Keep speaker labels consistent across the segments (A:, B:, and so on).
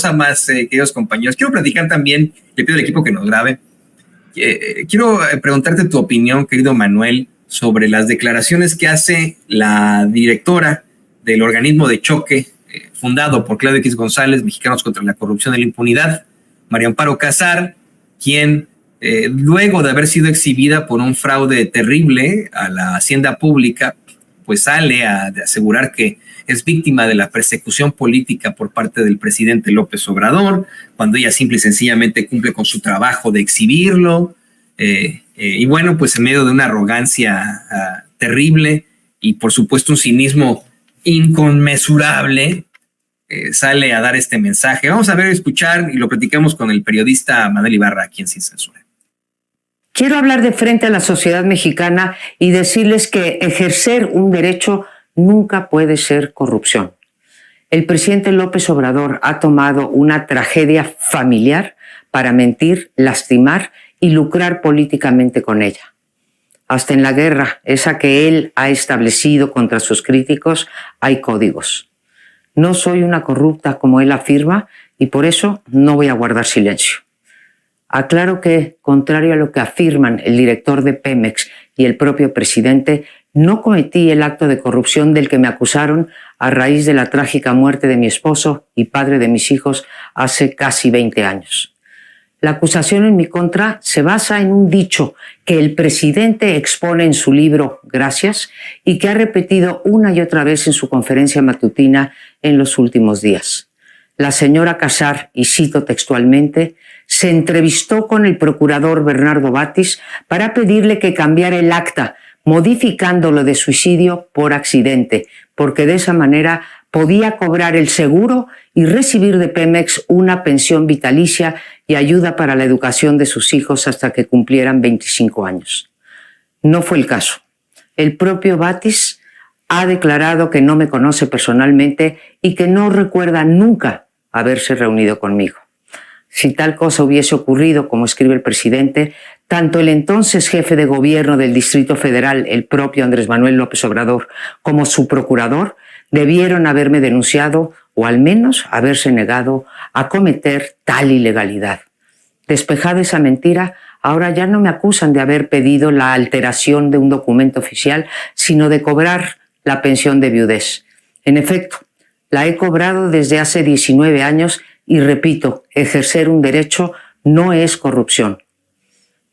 A: cosa más, queridos compañeros. Quiero platicar también, le pido al equipo que nos grabe. Quiero preguntarte tu opinión, querido Manuel, sobre las declaraciones que hace la directora del organismo de choque fundado por Claudio X González, Mexicanos contra la Corrupción y la Impunidad, María Amparo Casar, quien luego de haber sido exhibida por un fraude terrible a la hacienda pública, pues sale a asegurar que es víctima de la persecución política por parte del presidente López Obrador, cuando ella simple y sencillamente cumple con su trabajo de exhibirlo. Y bueno, pues en medio de una arrogancia terrible y por supuesto un cinismo inconmensurable, sale a dar este mensaje. Vamos a ver, escuchar y lo platicamos con el periodista Manuel Ibarra aquí en Sin Censura.
B: Quiero hablar de frente a la sociedad mexicana y decirles que ejercer un derecho nunca puede ser corrupción. El presidente López Obrador ha tomado una tragedia familiar para mentir, lastimar y lucrar políticamente con ella. Hasta en la guerra, esa que él ha establecido contra sus críticos, hay códigos. No soy una corrupta como él afirma y por eso no voy a guardar silencio. Aclaro que, contrario a lo que afirman el director de Pemex y el propio presidente, no cometí el acto de corrupción del que me acusaron a raíz de la trágica muerte de mi esposo y padre de mis hijos hace casi 20 años. La acusación en mi contra se basa en un dicho que el presidente expone en su libro Gracias y que ha repetido una y otra vez en su conferencia matutina en los últimos días. La señora Casar, y cito textualmente, se entrevistó con el procurador Bernardo Batis para pedirle que cambiara el acta, modificándolo de suicidio por accidente, porque de esa manera podía cobrar el seguro y recibir de Pemex una pensión vitalicia y ayuda para la educación de sus hijos hasta que cumplieran 25 años. No fue el caso. El propio Batis ha declarado que no me conoce personalmente y que no recuerda nunca haberse reunido conmigo. Si tal cosa hubiese ocurrido, como escribe el presidente, tanto el entonces jefe de gobierno del Distrito Federal, el propio Andrés Manuel López Obrador, como su procurador, debieron haberme denunciado o al menos haberse negado a cometer tal ilegalidad. Despejada esa mentira, ahora ya no me acusan de haber pedido la alteración de un documento oficial, sino de cobrar la pensión de viudez. En efecto, la he cobrado desde hace 19 años y repito, ejercer un derecho no es corrupción.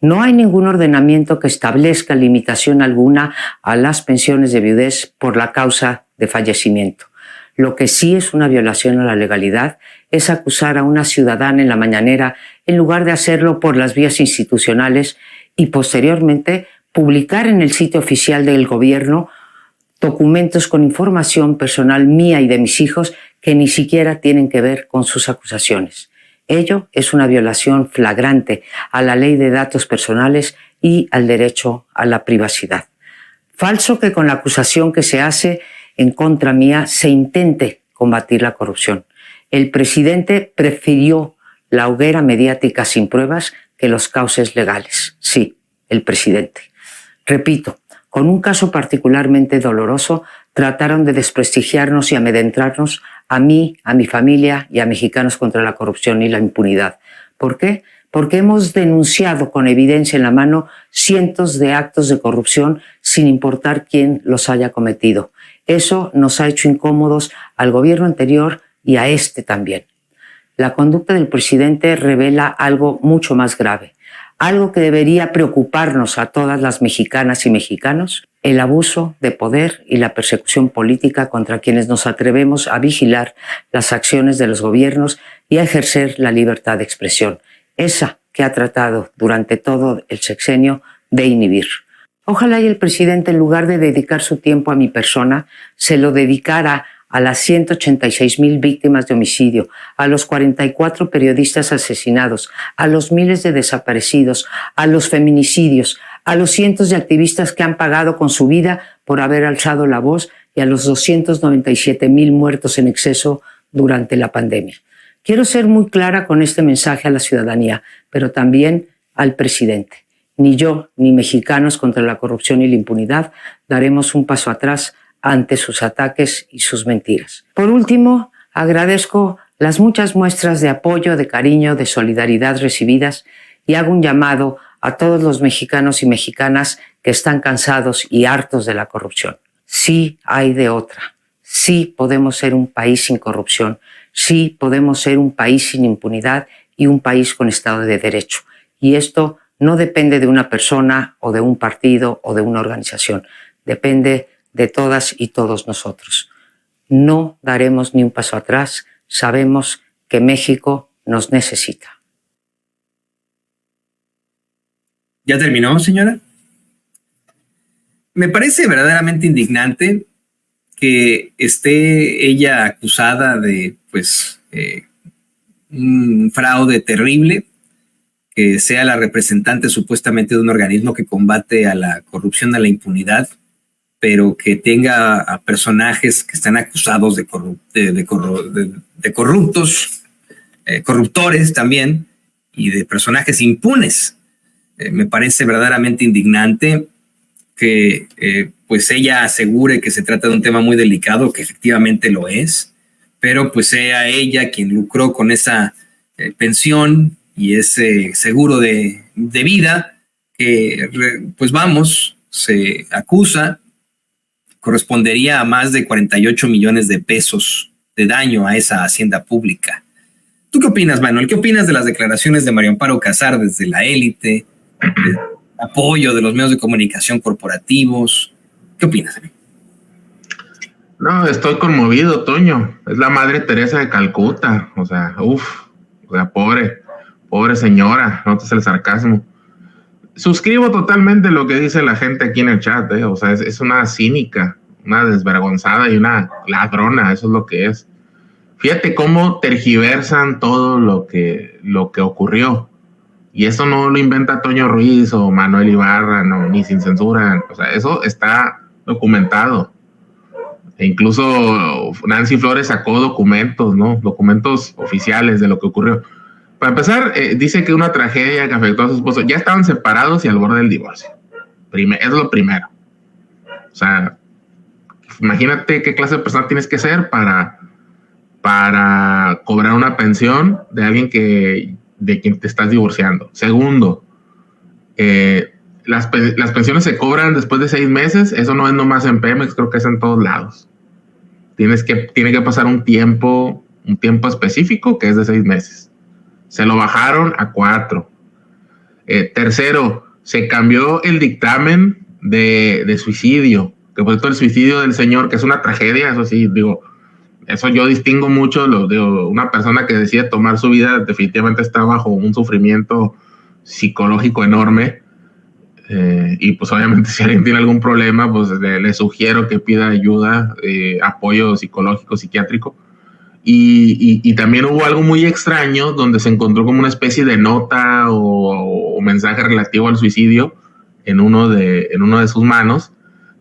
B: No hay ningún ordenamiento que establezca limitación alguna a las pensiones de viudez por la causa de fallecimiento. Lo que sí es una violación a la legalidad es acusar a una ciudadana en la mañanera en lugar de hacerlo por las vías institucionales y posteriormente publicar en el sitio oficial del gobierno documentos con información personal mía y de mis hijos que ni siquiera tienen que ver con sus acusaciones. Ello es una violación flagrante a la ley de datos personales y al derecho a la privacidad. Falso que con la acusación que se hace en contra mía se intente combatir la corrupción. El presidente prefirió la hoguera mediática sin pruebas que los cauces legales. Sí, el presidente. Repito, con un caso particularmente doloroso, trataron de desprestigiarnos y amedrentarnos a mí, a mi familia y a Mexicanos contra la Corrupción y la Impunidad. ¿Por qué? Porque hemos denunciado con evidencia en la mano cientos de actos de corrupción sin importar quién los haya cometido. Eso nos ha hecho incómodos al gobierno anterior y a este también. La conducta del presidente revela algo mucho más grave, algo que debería preocuparnos a todas las mexicanas y mexicanos, el abuso de poder y la persecución política contra quienes nos atrevemos a vigilar las acciones de los gobiernos y a ejercer la libertad de expresión, esa que ha tratado durante todo el sexenio de inhibir. Ojalá y el presidente, en lugar de dedicar su tiempo a mi persona, se lo dedicara a las 186,000 víctimas de homicidio, a los 44 periodistas asesinados, a los miles de desaparecidos, a los feminicidios, a los cientos de activistas que han pagado con su vida por haber alzado la voz y a los 297,000 muertos en exceso durante la pandemia. Quiero ser muy clara con este mensaje a la ciudadanía, pero también al presidente. Ni yo, ni Mexicanos contra la Corrupción y la Impunidad daremos un paso atrás ante sus ataques y sus mentiras. Por último, agradezco las muchas muestras de apoyo, de cariño, de solidaridad recibidas y hago un llamado a todos los mexicanos y mexicanas que están cansados y hartos de la corrupción. Sí hay de otra. Sí podemos ser un país sin corrupción. Sí podemos ser un país sin impunidad y un país con Estado de Derecho. Y esto no depende de una persona o de un partido o de una organización. Depende de todas y todos nosotros. No daremos ni un paso atrás. Sabemos que México nos necesita.
A: ¿Ya terminó, señora? Me parece verdaderamente indignante que esté ella acusada de, un fraude terrible, que sea la representante supuestamente de un organismo que combate a la corrupción, a la impunidad, pero que tenga a personajes que están acusados de corruptos, corruptores también, y de personajes impunes. Me parece verdaderamente indignante que pues ella asegure que se trata de un tema muy delicado, que efectivamente lo es, pero pues sea ella quien lucró con esa pensión y ese seguro de vida que se acusa, correspondería a más de 48 millones de pesos de daño a esa hacienda pública. ¿Tú qué opinas, Manuel? ¿Qué opinas de las declaraciones de María Amparo Casar desde la élite, de apoyo de los medios de comunicación corporativos? ¿Qué opinas?
C: No, estoy conmovido, Toño. Es la Madre Teresa de Calcuta. O sea, pobre señora, notas el sarcasmo. Suscribo totalmente lo que dice la gente aquí en el chat, O sea, es una cínica, una desvergonzada y una ladrona, eso es lo que es. Fíjate cómo tergiversan todo lo que ocurrió. Y eso no lo inventa Toño Ruiz o Manuel Ibarra, no, ni Sin Censura. O sea, eso está documentado. E incluso Nancy Flores sacó documentos, ¿no? Documentos oficiales de lo que ocurrió. Para empezar, dice que una tragedia que afectó a su esposo. Ya estaban separados y al borde del divorcio. Es lo primero. O sea, imagínate qué clase de persona tienes que ser para cobrar una pensión de alguien de quien te estás divorciando. Segundo, las pensiones se cobran después de 6 meses. Eso no es nomás en Pemex, creo que es en todos lados. Tiene que pasar un tiempo específico que es de 6 meses. Se lo bajaron a 4. Tercero, se cambió el dictamen de suicidio, que por cierto el suicidio del señor, que es una tragedia, eso sí, eso yo distingo mucho de una persona que decide tomar su vida, definitivamente está bajo un sufrimiento psicológico enorme, y pues obviamente si alguien tiene algún problema, pues le sugiero que pida ayuda, apoyo psicológico, psiquiátrico. Y también hubo algo muy extraño donde se encontró como una especie de nota o mensaje relativo al suicidio en uno de sus manos,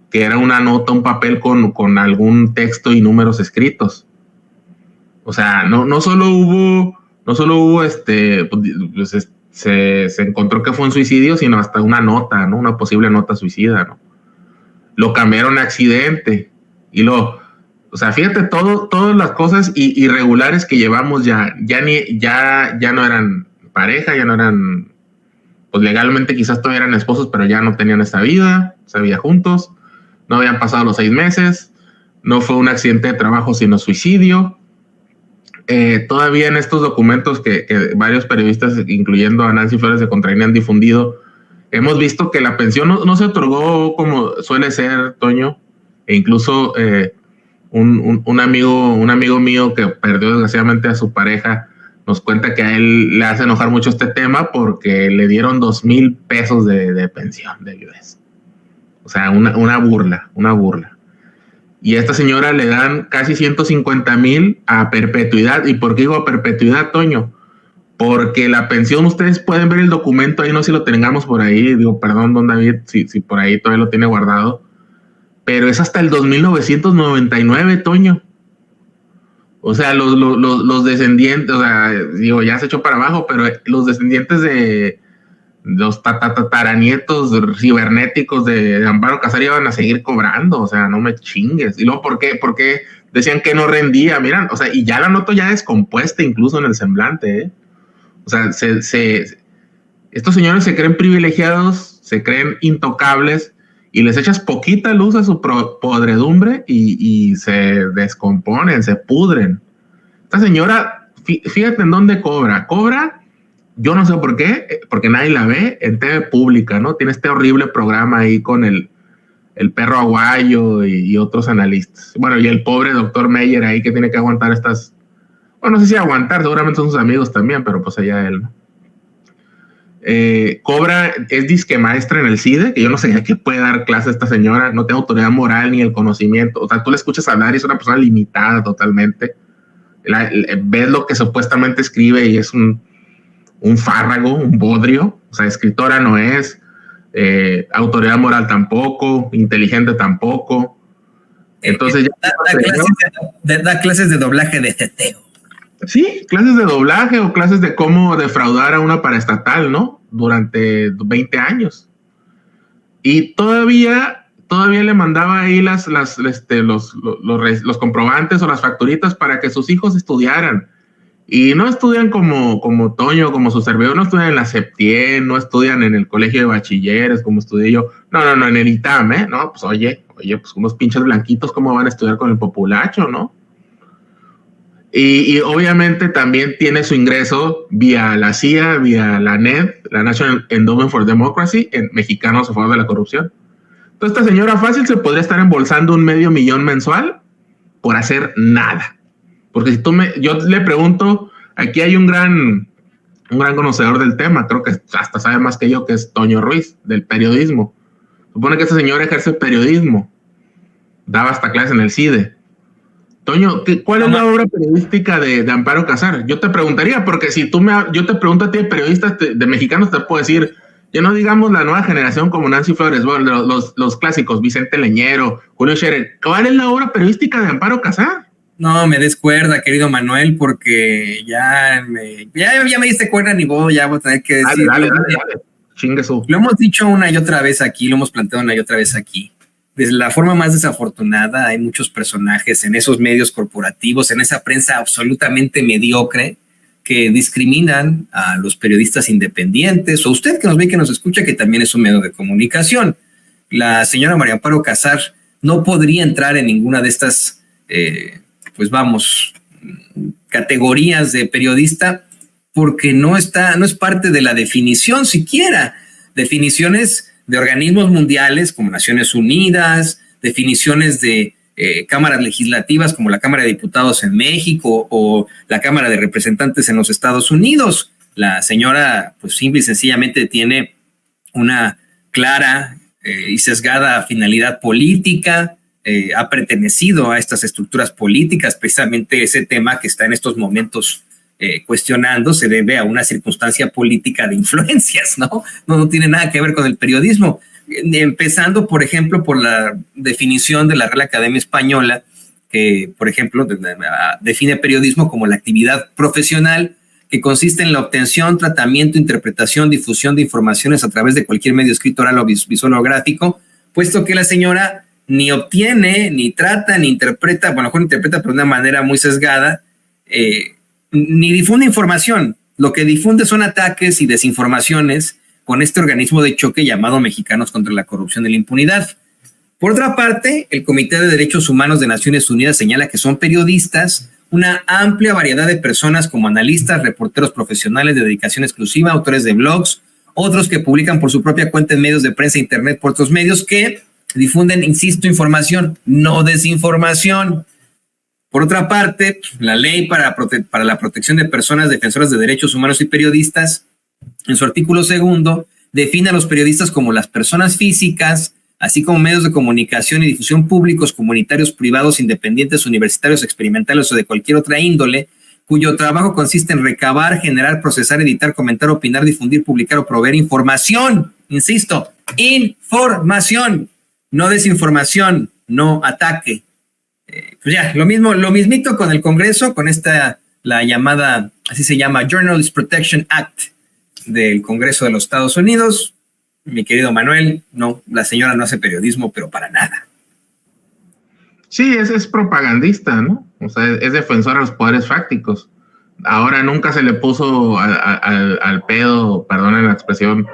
C: que era una nota, un papel con algún texto y números escritos. O sea, no solo hubo se encontró que fue un suicidio, sino hasta una nota, ¿no? Una posible nota suicida, ¿no? Lo cambiaron a accidente o sea, fíjate todas las cosas irregulares que llevamos ya no eran pareja, ya no eran, pues legalmente quizás todavía eran esposos, pero ya no tenían esa vida, se vivían juntos, no habían pasado los 6 meses, no fue un accidente de trabajo, sino suicidio. Todavía en estos documentos que varios periodistas, incluyendo a Nancy Flores de Contraini, han difundido, hemos visto que la pensión no se otorgó como suele ser, Toño, e incluso un amigo mío que perdió desgraciadamente a su pareja nos cuenta que a él le hace enojar mucho este tema porque le dieron 2,000 pesos de pensión de viudez. O sea, una burla. Y a esta señora le dan casi 150,000 a perpetuidad. ¿Y por qué digo a perpetuidad, Toño? Porque la pensión, ustedes pueden ver el documento ahí, no sé si lo tengamos por ahí, perdón, don David, si por ahí todavía lo tiene guardado, pero es hasta el 2999, Toño. O sea, los descendientes, o sea, ya se echó para abajo, pero los descendientes de los tataranietos cibernéticos de Amparo Casar iban a seguir cobrando, o sea, no me chingues. Y luego, ¿por qué decían que no rendía, miran, o sea, y ya la noto ya descompuesta incluso en el semblante, ¿eh? O sea, estos señores se creen privilegiados, se creen intocables, y les echas poquita luz a su podredumbre y se descomponen, se pudren. Esta señora, fíjate en dónde cobra. Cobra, yo no sé por qué, porque nadie la ve, en TV pública, ¿no? Tiene este horrible programa ahí con el perro Aguayo y otros analistas. Bueno, y el pobre doctor Meyer ahí que tiene que aguantar estas... Bueno, no sé si aguantar, seguramente son sus amigos también, pero pues allá él, ¿no? Cobra, es disque maestra en el CIDE, que yo no sé a qué puede dar clase esta señora, no tiene autoridad moral ni el conocimiento, o sea, tú le escuchas hablar y es una persona limitada totalmente, ves lo que supuestamente escribe y es un fárrago, un bodrio, o sea, escritora no es, autoridad moral tampoco, inteligente tampoco, entonces
A: da clases de doblaje de teteo.
C: Sí, clases de doblaje o clases de cómo defraudar a una paraestatal, ¿no? Durante 20 años. Y todavía le mandaba ahí los comprobantes o las facturitas para que sus hijos estudiaran. Y no estudian como Toño, como su servidor, no estudian en la Septien, no estudian en el colegio de bachilleres como estudié yo. No, en el ITAM, ¿eh? No, pues oye, pues unos pinches blanquitos, ¿cómo van a estudiar con el populacho, no? Y obviamente también tiene su ingreso vía la CIA, vía la NED, la National Endowment for Democracy, en Mexicanos a favor de la corrupción. Entonces esta señora fácil se podría estar embolsando $500,000 mensual por hacer nada. Porque si yo le pregunto, aquí hay un gran conocedor del tema, creo que hasta sabe más que yo, que es Toño Ruiz, del periodismo. Supone que esta señora ejerce periodismo, daba hasta clases en el CIDE. Toño, ¿cuál es la obra periodística de Amparo Casar? Yo te preguntaría, porque si yo te pregunto a ti, periodistas de mexicanos, te puedo decir, ya no digamos la nueva generación como Nancy Flores, bueno, los clásicos, Vicente Leñero, Julio Scherer, ¿cuál es la obra periodística de Amparo Casar?
A: No, me des cuerda, querido Manuel, porque ya me diste cuerda ni vos, ya voy a tener que decir.
C: Dale. Chingue su.
A: Lo hemos dicho una y otra vez aquí, lo hemos planteado una y otra vez aquí. Desde la forma más desafortunada hay muchos personajes en esos medios corporativos, en esa prensa absolutamente mediocre que discriminan a los periodistas independientes, o usted que nos ve y que nos escucha, que también es un medio de comunicación. La señora María Amparo Casar no podría entrar en ninguna de estas, categorías de periodista porque no es parte de la definición siquiera. Definiciones de organismos mundiales como Naciones Unidas, definiciones de cámaras legislativas como la Cámara de Diputados en México o la Cámara de Representantes en los Estados Unidos. La señora, pues simple y sencillamente tiene una clara y sesgada finalidad política, ha pertenecido a estas estructuras políticas. Precisamente ese tema que está en estos momentos cuestionando se debe a una circunstancia política de influencias, ¿no? No tiene nada que ver con el periodismo. Empezando, por ejemplo, por la definición de la Real Academia Española, que, por ejemplo, define periodismo como la actividad profesional que consiste en la obtención, tratamiento, interpretación, difusión de informaciones a través de cualquier medio escrito, oral o visual o gráfico, puesto que la señora ni obtiene, ni trata, ni interpreta, bueno, a lo mejor interpreta pero de una manera muy sesgada, ni difunde información. Lo que difunde son ataques y desinformaciones con este organismo de choque llamado Mexicanos contra la Corrupción y la Impunidad. Por otra parte, el Comité de Derechos Humanos de Naciones Unidas señala que son periodistas una amplia variedad de personas como analistas, reporteros profesionales de dedicación exclusiva, autores de blogs, otros que publican por su propia cuenta en medios de prensa e internet por otros medios que difunden, insisto, información, no desinformación. Por otra parte, la ley para la protección de personas defensoras de derechos humanos y periodistas, en su artículo 2, define a los periodistas como las personas físicas, así como medios de comunicación y difusión públicos, comunitarios, privados, independientes, universitarios, experimentales o de cualquier otra índole, cuyo trabajo consiste en recabar, generar, procesar, editar, comentar, opinar, difundir, publicar o proveer información. Insisto, información, no desinformación, no ataque. Pues ya, lo mismito con el Congreso, con la llamada, así se llama, Journalist Protection Act del Congreso de los Estados Unidos. Mi querido Manuel, no, la señora no hace periodismo, pero para nada.
C: Sí, es propagandista, ¿no? O sea, es defensor de los poderes fácticos. Ahora nunca se le puso al pedo, perdonen la expresión,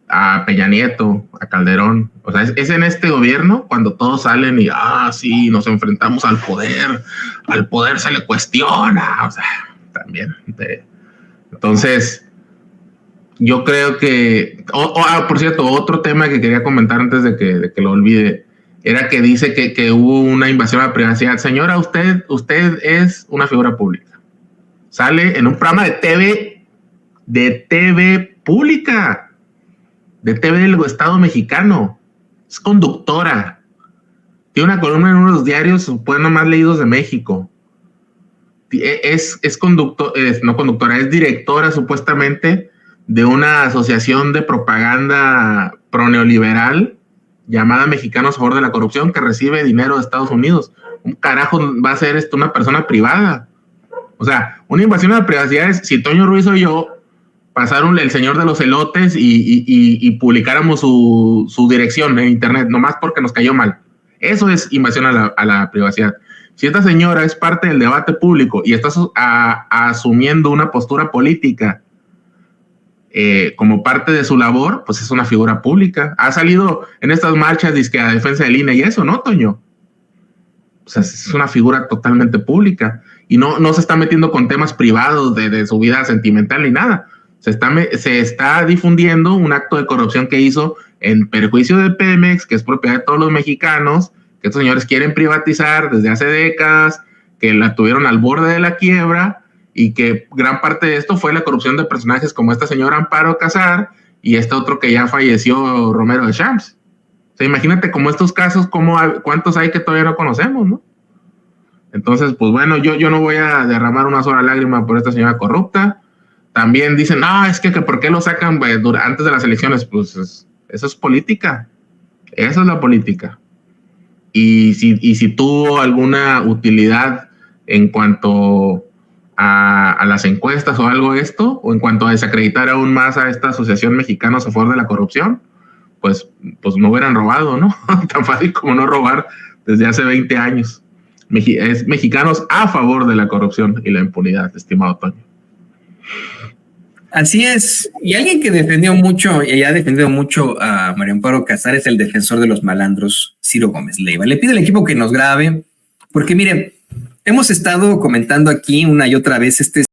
C: a Peña Nieto, a Calderón. O sea, es en este gobierno cuando todos salen y, sí, nos enfrentamos al poder se le cuestiona. O sea, también. Entonces, yo creo que, por cierto, otro tema que quería comentar antes de que lo olvide, era que dice que hubo una invasión a la privacidad. Señora, usted es una figura pública. Sale en un programa de TV pública, de TV del Estado mexicano. Es conductora. Tiene una columna en uno de los diarios, pues, más leídos de México. Es no conductora, es directora supuestamente de una asociación de propaganda pro-neoliberal llamada Mexicanos a favor de la corrupción, que recibe dinero de Estados Unidos. Un carajo va a ser esto una persona privada. O sea, una invasión a la privacidad es si Toño Ruiz o yo pasaron el señor de los elotes y publicáramos su dirección en internet, nomás porque nos cayó mal. Eso es invasión a la privacidad. Si esta señora es parte del debate público y está asumiendo una postura política como parte de su labor, pues es una figura pública. Ha salido en estas marchas dizque a defensa del INE y eso, ¿no, Toño? O sea, es una figura totalmente pública y no se está metiendo con temas privados de su vida sentimental ni nada. Se está difundiendo un acto de corrupción que hizo en perjuicio de Pemex, que es propiedad de todos los mexicanos, que estos señores quieren privatizar desde hace décadas, que la tuvieron al borde de la quiebra y que gran parte de esto fue la corrupción de personajes como esta señora Amparo Casar y este otro que ya falleció, Romero de Champs. O sea, imagínate como estos casos, cuántos hay que todavía no conocemos, ¿no? Entonces, pues bueno, yo no voy a derramar una sola lágrima por esta señora corrupta. También dicen, es que ¿por qué lo sacan antes de las elecciones? Pues eso es política. Eso es la política. Y si tuvo alguna utilidad en cuanto a las encuestas o algo esto, o en cuanto a desacreditar aún más a esta Asociación Mexicanos a favor de la corrupción, pues no hubieran robado, ¿no? Tan fácil como no robar desde hace 20 años. Es Mexicanos a favor de la corrupción y la impunidad, estimado Toño.
A: Así es. Y alguien que defendió mucho y ha defendido mucho a María Amparo Casar es el defensor de los malandros, Ciro Gómez Leiva. Le pido al equipo que nos grabe, porque mire, hemos estado comentando aquí una y otra vez este